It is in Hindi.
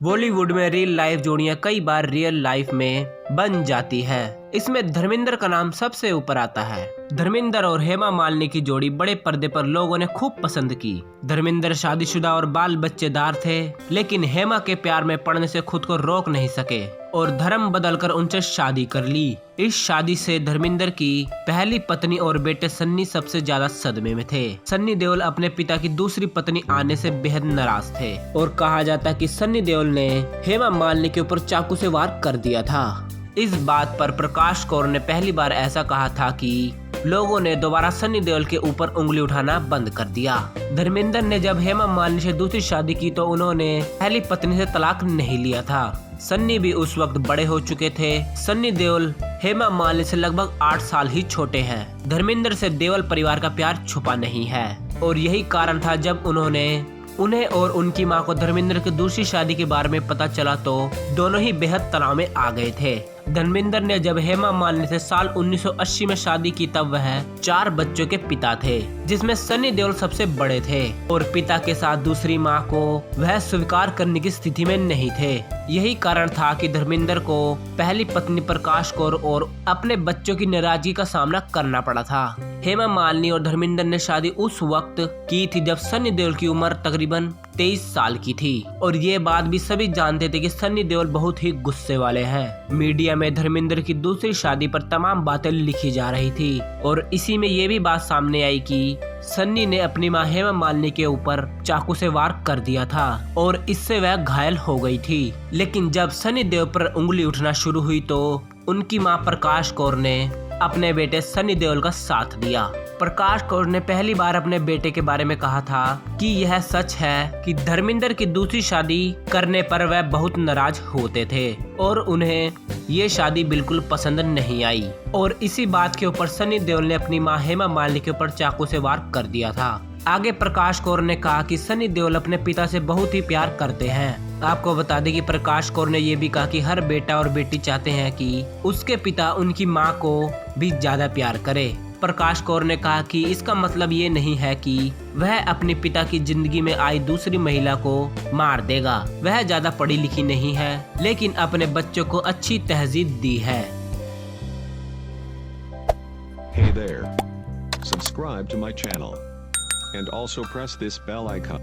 बॉलीवुड में रियल लाइफ जोड़ियां कई बार रियल लाइफ में बन जाती है। इसमें धर्मेंद्र का नाम सबसे ऊपर आता है। धर्मेंद्र और हेमा मालिनी की जोड़ी बड़े पर्दे पर लोगों ने खूब पसंद की। धर्मेंद्र शादीशुदा और बाल बच्चेदार थे, लेकिन हेमा के प्यार में पड़ने से खुद को रोक नहीं सके और धर्म बदलकर उनसे शादी कर ली। इस शादी से धर्मेंद्र की पहली पत्नी और बेटे सन्नी सबसे ज्यादा सदमे में थे। सन्नी देओल अपने पिता की दूसरी पत्नी आने से बेहद नाराज थे और कहा जाता कि सन्नी देओल ने हेमा मालिनी के ऊपर चाकू से वार कर दिया था। इस बात पर प्रकाश कौर ने पहली बार ऐसा कहा था कि लोगों ने दोबारा सन्नी देओल के ऊपर उंगली उठाना बंद कर दिया। धर्मेंद्र ने जब हेमा मालिनी से दूसरी शादी की तो उन्होंने पहली पत्नी से तलाक नहीं लिया था। सन्नी भी उस वक्त बड़े हो चुके थे। सन्नी देओल हेमा मालिनी से लगभग 8 साल ही छोटे हैं। धर्मेंद्र से देओल परिवार का प्यार छुपा नहीं है और यही कारण था जब उन्हें और उनकी मां को धर्मेंद्र की दूसरी शादी के बारे में पता चला तो दोनों ही बेहद तनाव में आ गए थे। धर्मेंद्र ने जब हेमा मालिनी से साल 1980 में शादी की तब वह 4 बच्चों के पिता थे, जिसमें सन्नी देओल सबसे बड़े थे और पिता के साथ दूसरी मां को वह स्वीकार करने की स्थिति में नहीं थे। यही कारण था कि धर्मेंद्र को पहली पत्नी प्रकाश कौर और अपने बच्चों की नाराजगी का सामना करना पड़ा था। हेमा मालिनी और धर्मेंद्र ने शादी उस वक्त की थी जब सन्नी देओल की उम्र तकरीबन 23 साल की थी और ये बात भी सभी जानते थे कि सन्नी देओल बहुत ही गुस्से वाले हैं। मीडिया में धर्मेंद्र की दूसरी शादी पर तमाम बातें लिखी जा रही थी और इसी में ये भी बात सामने आई कि सन्नी ने अपनी मां हेमा मालिनी के ऊपर चाकू से वार कर दिया था और इससे वह घायल हो गई थी। लेकिन जब सन्नी देओल पर उंगली उठना शुरू हुई तो उनकी मां प्रकाश कौर ने अपने बेटे सन्नी देओल का साथ दिया। प्रकाश कौर ने पहली बार अपने बेटे के बारे में कहा था कि यह सच है कि धर्मेंद्र की दूसरी शादी करने पर वह बहुत नाराज होते थे और उन्हें ये शादी बिल्कुल पसंद नहीं आई और इसी बात के ऊपर सन्नी देओल ने अपनी मां हेमा मालिनी के ऊपर चाकू से वार कर दिया था। आगे प्रकाश कौर ने कहा कि सन्नी देओल अपने पिता से बहुत ही प्यार करते हैं। आपको बता दें कि प्रकाश कौर ने ये भी कहा कि हर बेटा और बेटी चाहते हैं कि उसके पिता उनकी मां को भी ज्यादा प्यार करे। प्रकाश कौर ने कहा कि इसका मतलब ये नहीं है कि वह अपने पिता की जिंदगी में आई दूसरी महिला को मार देगा। वह ज्यादा पढ़ी लिखी नहीं है, लेकिन अपने बच्चों को अच्छी तहजीब दी है। Hey there. Subscribe to my channel and also press this bell icon.